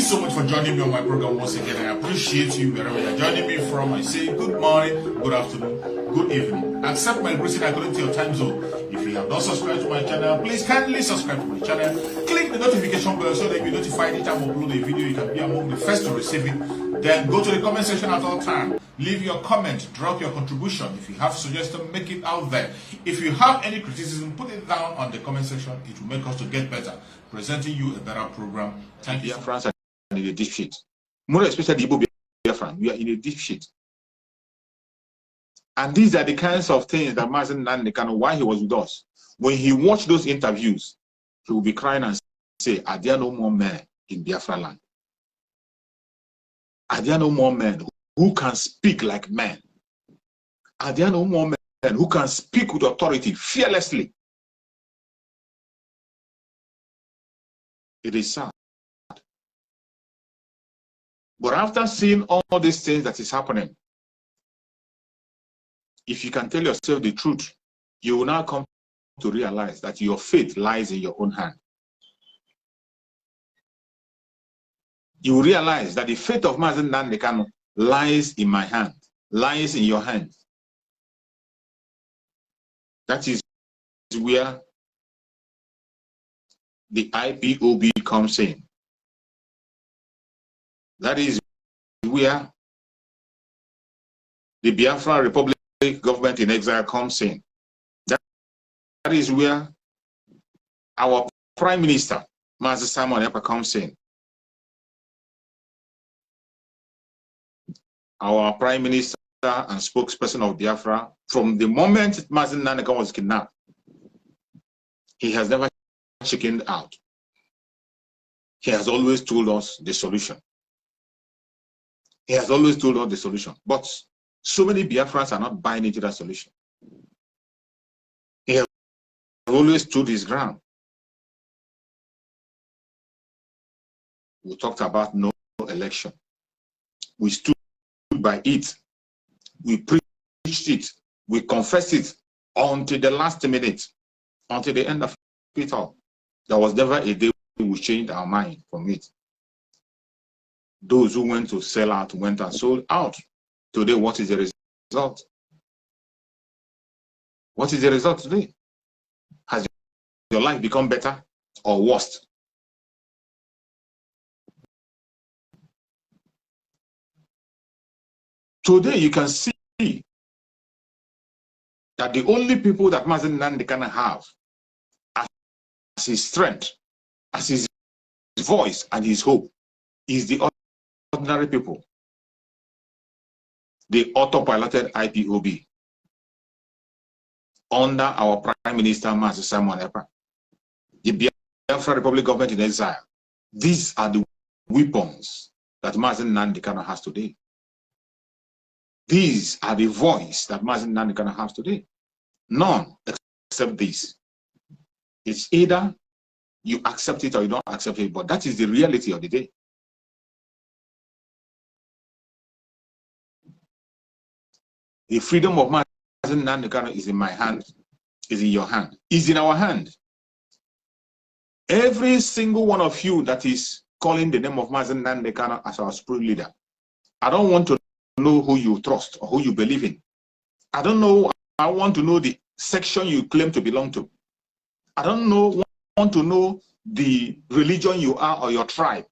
so much for joining me on my program once again. I appreciate you wherever you're joining me from. I say good morning, good afternoon, good evening. Accept my greeting according to your time zone. If you have not subscribed to my channel, please kindly subscribe to my channel. Click the notification bell so that you'll be notified anytime I upload a video. You can be among the first to receive it. Then go to the comment section at all times. Leave your comment, drop your contribution. If you have suggestions, make it out there. If you have any criticism, put it down on the comment section. It will make us to get better, presenting you a better program. Thank you. France are in a deep shit. More especially Igbo Biafran, we are in a deep shit. And these are the kinds of things that Mazi Nnamdi Kanu, why he was with us. When he watched those interviews, he will be crying and say, are there no more men in Biafra land? Are there no more men who can speak like men? Are there no more men who can speak with authority fearlessly? It is sad. But after seeing all these things that is happening, if you can tell yourself the truth, you will now come to realize that your fate lies in your own hand. You will realize that the fate of Mazi Nnamdi Kanu lies in my hand, lies in your hand. That is where the IPOB comes in. That is where the Biafra Republic government in exile comes in. That is where our Prime Minister, Mazi Nnamdi, comes in. Our Prime Minister and spokesperson of Biafra, from the moment Mazi Nnamdi was kidnapped, he has never chickened out. He has always told us the solution. He has always told us the solution. But so many Biafrans are not buying into that solution. He has always stood his ground. We talked about no election. We stood by it. We preached it. We confessed it until the last minute, until the end of it all. There was never a day we changed our mind from it. Those who went to sell out went and sold out. Today, what is the result? What is the result today? Has your life become better or worse? Today, you can see that the only people that Mazi Nnamdi Kanu have as his strength, as his voice and his hope is the ordinary people. The autopiloted IPOB under our Prime Minister Mazi Nnamdi, the Biafra Republic government in exile. These are the weapons that Mazi Nnamdi Kanu has today. These are the voice that Mazi Nnamdi Kanu has today. None except this. It's either you accept it or you don't accept it, but that is the reality of the day. The freedom of Mazi Nnamdi Kanu is in my hand, is in your hand, is in our hand. Every single one of you that is calling the name of Mazi Nnamdi Kanu as our spiritual leader, I don't want to know who you trust or who you believe in. I don't know. I want to know the section you claim to belong to. I don't know. Want to know the religion you are or your tribe.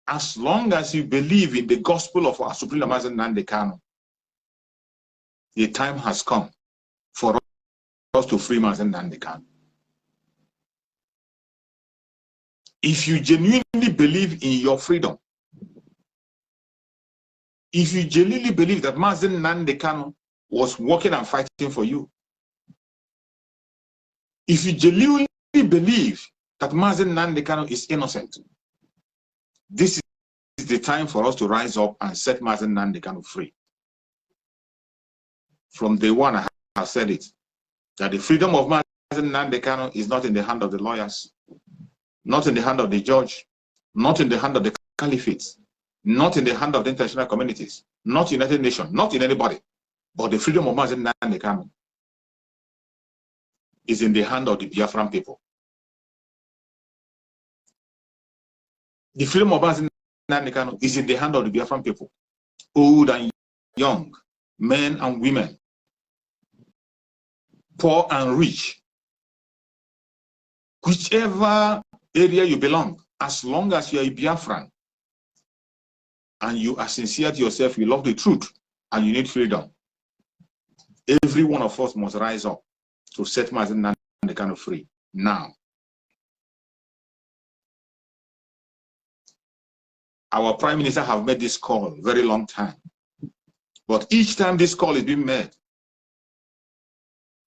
As long as you believe in the gospel of our Supreme Mazi Nnamdi Kanu, the time has come for us to free Mazi Nnamdi Kanu. If you genuinely believe in your freedom, if you genuinely believe that Mazi Nnamdi Kanu was working and fighting for you, if you genuinely believe that Mazi Nnamdi Kanu is innocent, this is the time for us to rise up and set Mazi Nnamdi Kanu free. From day one, I have said it, that the freedom of Mazi Nnamdi Kanu is not in the hand of the lawyers, not in the hand of the judge, not in the hand of the caliphates, not in the hand of the international communities, not United Nations, not in anybody, but the freedom of Mazi Nnamdi Kanu is in the hand of the Biafran people. The freedom of Mazi Nnamdi Kanu is in the hand of the Biafran people, old and young, men and women, poor and rich, whichever area you belong, as long as you are a Biafran and you are sincere to yourself, you love the truth, and you need freedom, every one of us must rise up to set Mazi Nnamdi Kanu free now. Our Prime Minister have made this call very long time, but each time this call is being made,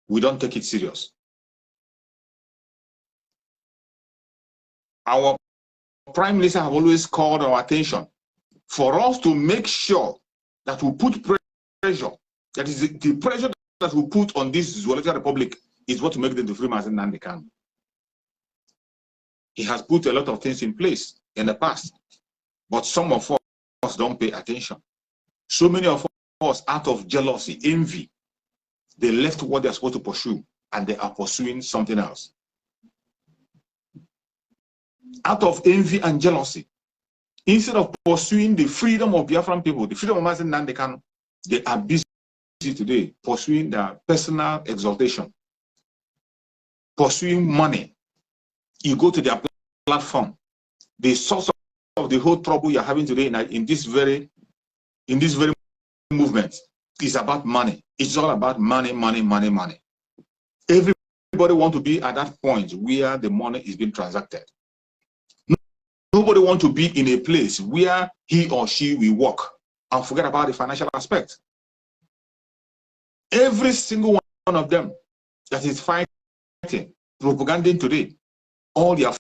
we don't take it serious. Our Prime Minister have always called our attention for us to make sure that we put pressure. That is the pressure that we put on this Zoological Republic is what will make them to free Mazi Nnamdi Kanu. He has put a lot of things in place in the past, but some of us don't pay attention. So many of us, out of jealousy, envy, they left what they're supposed to pursue and they are pursuing something else. Out of envy and jealousy, instead of pursuing the freedom of Biafran people, the freedom of Mazi Nnamdi Kanu, they are busy today pursuing their personal exaltation, pursuing money. You go to their platform, the source of the whole trouble you're having today in this very movement is about money. It's all about money, money, money, money. Everybody wants to be at that point where the money is being transacted. Nobody wants to be in a place where he or she will work and forget about the financial aspect. Every single one of them that is fighting, propaganding today, all their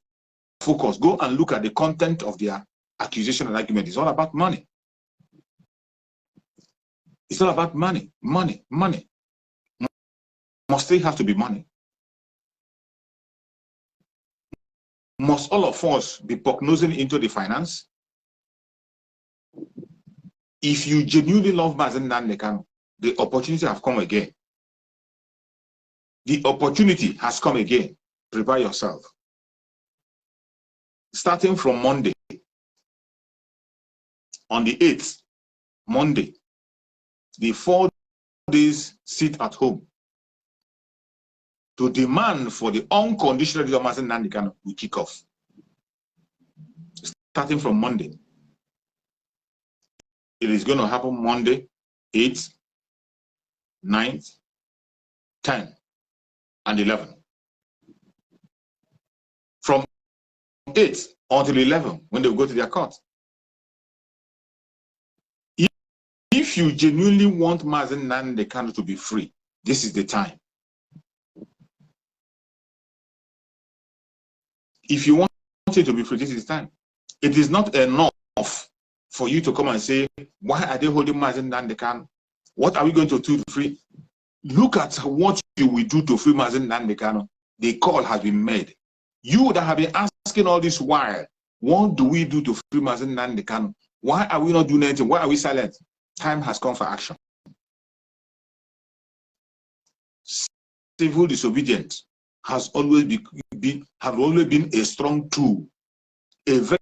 focus, go and look at the content of their accusation and argument. It's all about money. It's all about money, money, money. Must they have to be money? Must all of us be prognosing into the finance? If you genuinely love Mazi Nnamdi Kanu, the opportunity has come again. The opportunity has come again. Prepare yourself. Starting from Monday, on the 8th, Monday, the 4 days sit at home to demand for the unconditional release of Mazi Nnamdi Kanu will kick off. Starting from Monday. It is going to happen Monday, 8th, 9th, 10th, and 11th. From 8th until 11th, when they go to their court. If you genuinely want Mazi Nnamdi Kanu to be free, this is the time. If you want it to be free, this is the time. It is not enough for you to come and say, why are they holding Mazi Nnamdi Kanu? What are we going to do to free? Look at what you will do to free Mazi Nnamdi Kanu. The call has been made. You that have been asking all this while, what do we do to free Mazi Nnamdi Kanu? Why are we not doing anything? Why are we silent? Time has come for action. Civil disobedience has always been a strong tool, a very,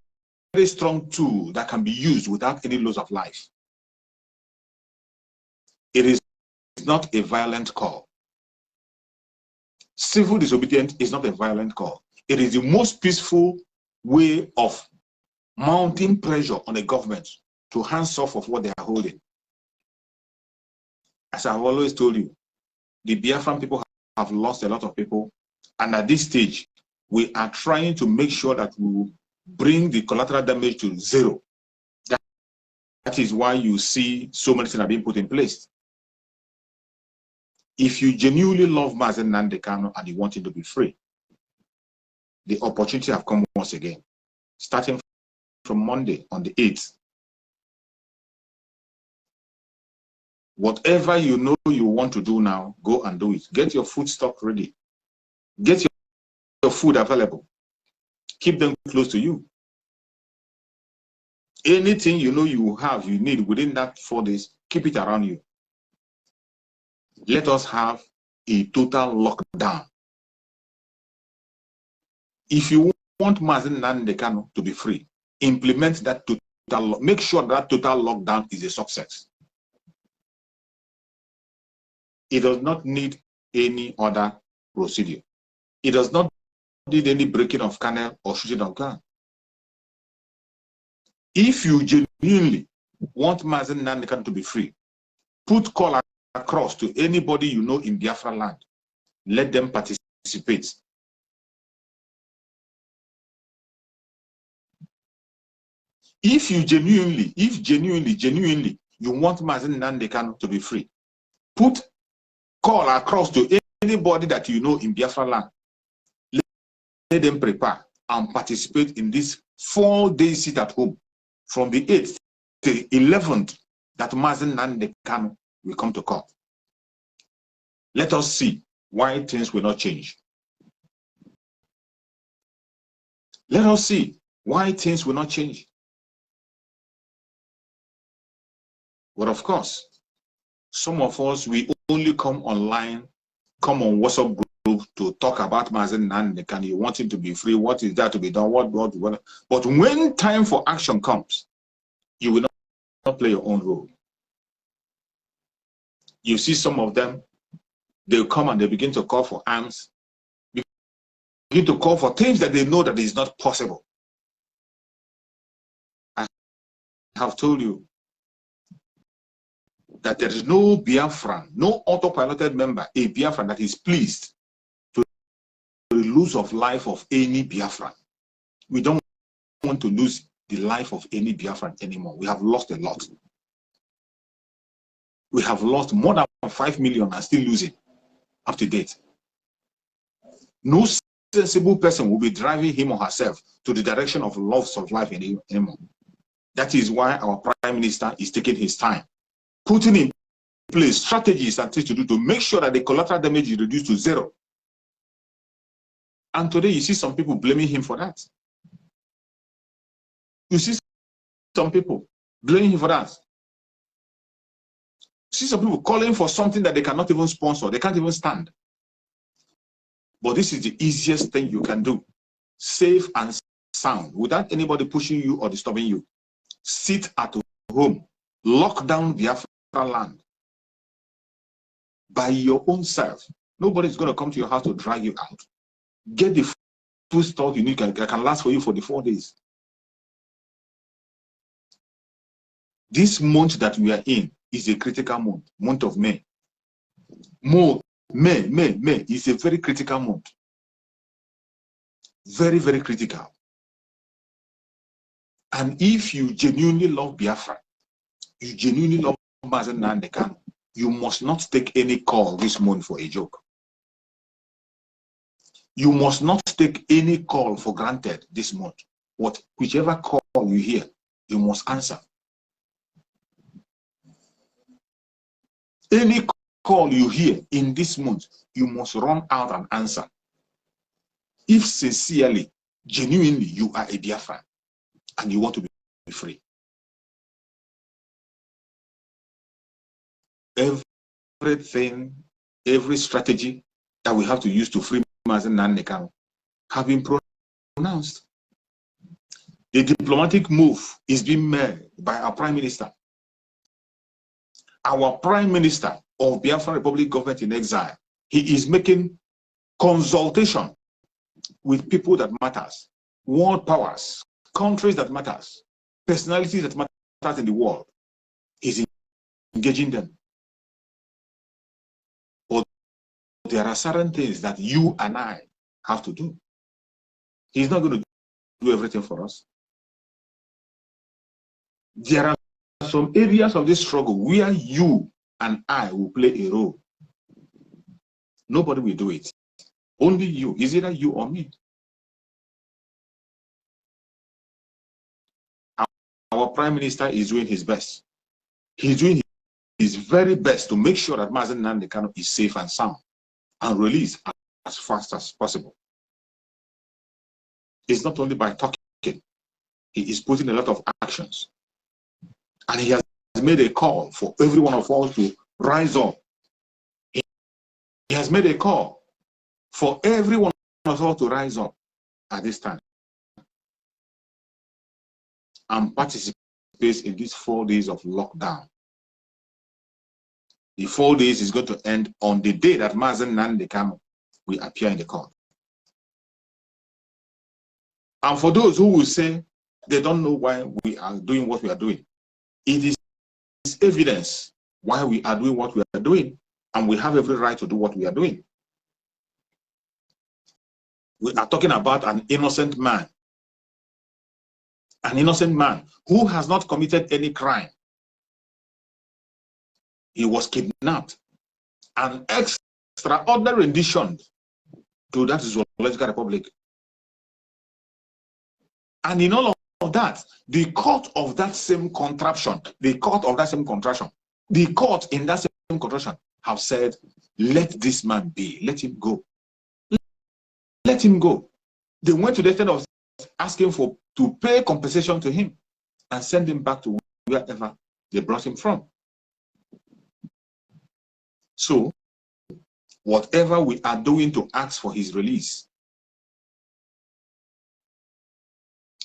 very strong tool that can be used without any loss of life. It is not a violent call. Civil disobedience is not a violent call. It is the most peaceful way of mounting pressure on the government to hands off of what they are holding. As I've always told you, the Biafran people have lost a lot of people, and at this stage, we are trying to make sure that we will bring the collateral damage to zero. That is why you see so many things are being put in place. If you genuinely love Mazi Nnamdi Kanu and you want him to be free, the opportunity have come once again, starting from Monday on the 8th. Whatever you know you want to do now, go and do it. Get your food stock ready. Get your food available. Keep them close to you. Anything you know you have, you need within that 4 days, keep it around you. Let us have a total lockdown. If you want Mazi Nnamdi Kanu to be free, implement that total, make sure that total lockdown is a success. It does not need any other procedure. It does not need any breaking of canal or shooting of gun. If you genuinely want Mazi Nnamdi Kanu to be free, put call across to anybody you know in Biafra land. Let them participate. If you genuinely, you want Mazi Nnamdi Kanu to be free, put call across to anybody that you know in Biafra land. Let them prepare and participate in this 4-day sit at home from the 8th to the 11th that Mazi Nnamdi Kanu will come to court. Let us see why things will not change. Let us see why things will not change. But of course, some of us, we only come online, come on WhatsApp group to talk about Mazi Nnamdi Kanu. You want him to be free. What is that to be done? What? But when time for action comes, you will not play your own role. You see some of them, they'll come and they begin to call for arms, begin to call for things that they know that is not possible. I have told you that there is no Biafran, no autopiloted member, a Biafran that is pleased to the lose of life of any Biafran. We don't want to lose the life of any Biafran anymore. We have lost a lot. We have lost more than 5 million and still losing up to date. No sensible person will be driving him or herself to the direction of loss of life anymore. That is why our Prime Minister is taking his time, putting in place strategies and things to do to make sure that the collateral damage is reduced to 0. And today you see some people blaming him for that. You see some people blaming him for that. You see some people calling for something that they cannot even sponsor, they can't even stand. But this is the easiest thing you can do. Safe and sound, without anybody pushing you or disturbing you. Sit at home, lock down Biafra land by your own self. Nobody's going to come to your house to drag you out. Get the food stock you need that can last for you for the 4 days. This month that we are in is a critical month of May. May is a very critical month. Very, very critical. And if you genuinely love Biafra, you genuinely love Mazi Nnamdi Kanu, you must not take any call this month for a joke. You must not take any call for granted this month. Whichever call you hear, you must answer. Any call you hear in this month, you must run out and answer. If sincerely, genuinely, you are a Biafran and you want to be free. Everything, every strategy that we have to use to free Mazi Nnamdi Kanu have been pronounced. The diplomatic move is being made by our Prime Minister. Our Prime Minister of Biafra Republic government in exile, he is making consultation with people that matters, world powers, countries that matters, personalities that matters in the world. He's engaging them. But there are certain things that you and I have to do. He's not going to do everything for us. There are some areas of this struggle where you and I will play a role. Nobody will do it. Only you. Is either you or me. Our Prime Minister is doing his best. He's doing his very best to make sure that Mazi Nnamdi Kanu is safe and sound and released as fast as possible. It's not only by talking. He is putting a lot of actions. And he has made a call for every one of us to rise up. He has made a call for every one of us to rise up at this time. and participates in these 4 days of lockdown. The 4 days is going to end on the day that Mazi Nnamdi Kanu will appear in the court. And for those who will say they don't know why we are doing what we are doing, it is evidence why we are doing what we are doing, and we have every right to do what we are doing. We are talking about an innocent man who has not committed any crime. He was kidnapped. An extraordinary rendition to that zoological republic. And in all of that, the court of that same contraption, the court in that same contraption have said, let this man be, let him go. Let him go. They went to the extent of asking to pay compensation to him and send him back to wherever they brought him from. So, whatever we are doing to ask for his release,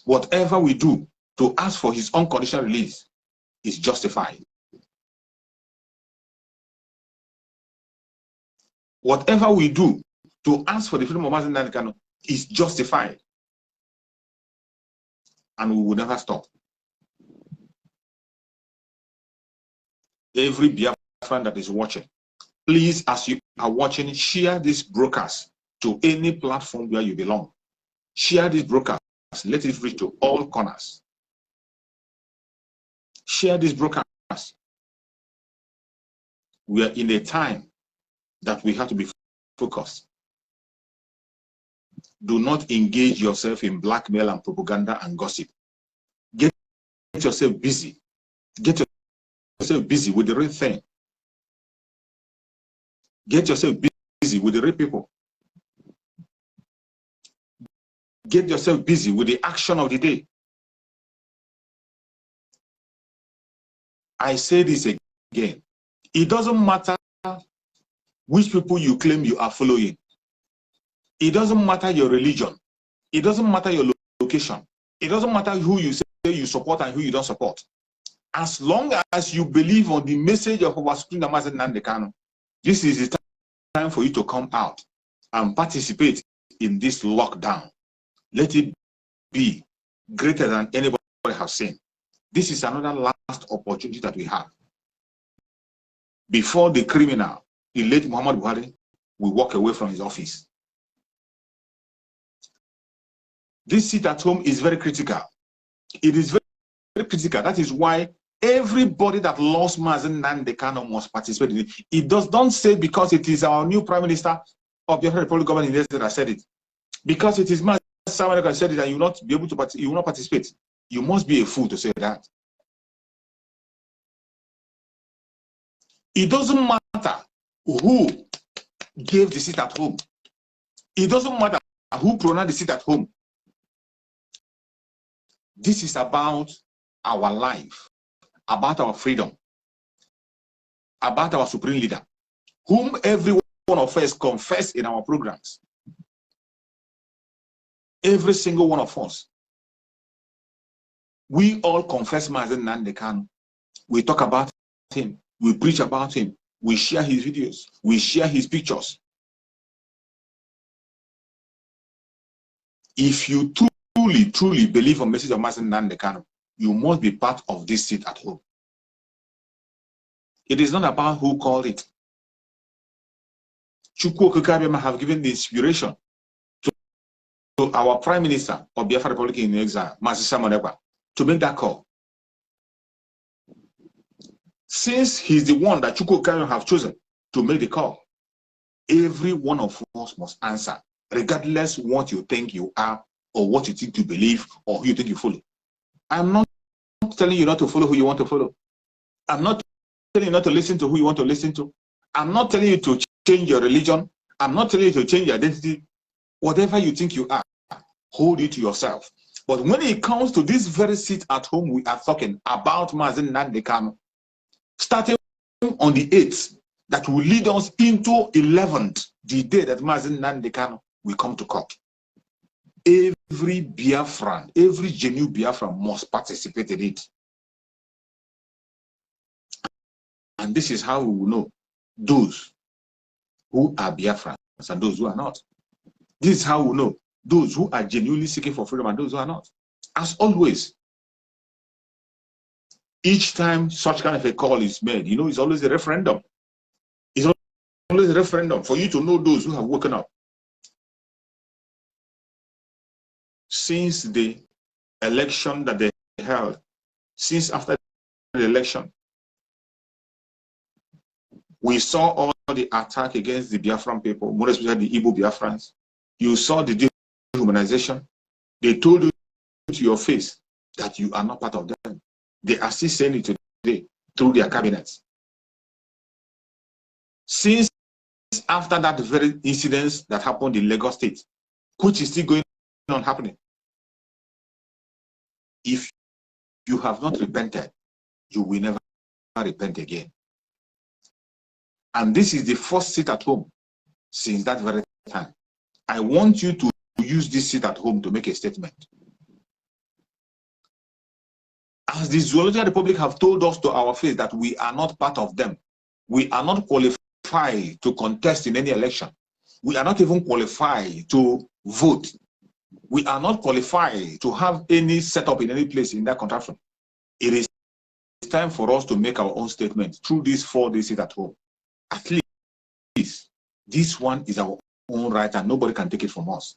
whatever we do to ask for his unconditional release is justified. Whatever we do to ask for the freedom of Mazi Nnamdi Kanu is justified. And we will never stop. Every Biafran that is watching, please, as you are watching, share this broadcast to any platform where you belong. Share this broadcast. Let it reach to all corners. Share this broadcast. We are in a time that we have to be focused. Do not engage yourself in blackmail and propaganda and gossip. Get yourself busy. Get yourself busy with the real thing. Get yourself busy with the real people. Get yourself busy with the action of the day. I say this again. It doesn't matter which people you claim you are following. It doesn't matter your religion. It doesn't matter your location. It doesn't matter who you say you support and who you don't support. As long as you believe on the message of our Supreme Mazi Nnamdi Kanu, this is the time for you to come out and participate in this lockdown. Let it be greater than anybody has seen. This is another last opportunity that we have. Before the criminal, the late Muhammad Buhari, will walk away from his office. This seat at home is very critical. It is very, very critical. That is why everybody that lost Mazi Nnamdi Kanu must participate in it. It don't say because it is our new Prime Minister of the Republic Government that said it. Because it is Mazi Nnamdi Kanu said it and you will not be able to you will not participate. You must be a fool to say that. It doesn't matter who gave the seat at home. It doesn't matter who pronounced the seat at home. This is about our life, about our freedom, about our supreme leader, whom every one of us confess in our programs. Every single one of us. We all confess Mazi Nnamdi Kanu. We talk about him. We preach about him. We share his videos. We share his pictures. If you truly believe on the message of Mazi Nnamdi Kanu, you must be part of this seat at home. It is not about who called it. Chukwu Okikabiyama have given the inspiration to our Prime Minister of Biafra Republic in exile, Mazi Samonekwa, to make that call. Since he's the one that Chukwu Okikabiyama have chosen to make the call, every one of us must answer, regardless what you think you are, or what you think you believe, or who you think you follow. I'm not telling you not to follow who you want to follow. I'm not telling you not to listen to who you want to listen to. I'm not telling you to change your religion. I'm not telling you to change your identity. Whatever you think you are, hold it to yourself. But when it comes to this very seat at home, we are talking about Mazi Nnamdi Kanu, starting on the 8th, that will lead us into 11th, the day that Mazi Nnamdi Kanu will come to court. every Biafran, every genuine Biafran must participate in it. And this is how we will know those who are Biafrans and those who are not. This is how we know those who are genuinely seeking for freedom and those who are not. As always, each time such kind of a call is made, you know, it's always a referendum. It's always a referendum for you to know those who have woken up. Since the election that they held, since after the election, we saw all the attack against the Biafran people, more especially the Igbo Biafrans. You saw the dehumanization. They told you to your face that you are not part of them. They are still saying it today through their cabinets. Since after that very incident that happened in Lagos State, which is still going on happening, if you have not repented, you will never repent again. And this is the first sit at home since that very time. I want you to use this sit at home to make a statement. As the Zoological Republic have told us to our face that we are not part of them, we are not qualified to contest in any election. We are not even qualified to vote. We are not qualified to have any setup in any place in that contraption. It is time for us to make our own statement through these 4 days sit at home. At least this one is our own right and nobody can take it from us.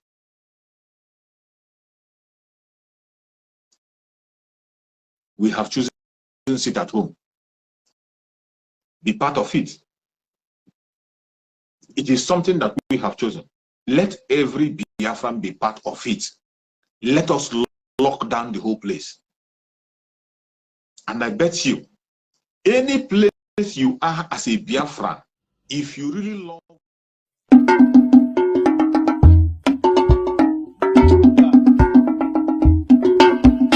We have chosen to sit at home. Be part of it. It is something that we have chosen. Let every Biafran be part of it. Let us lock down the whole place. And I bet you, any place you are as a Biafran, if you really love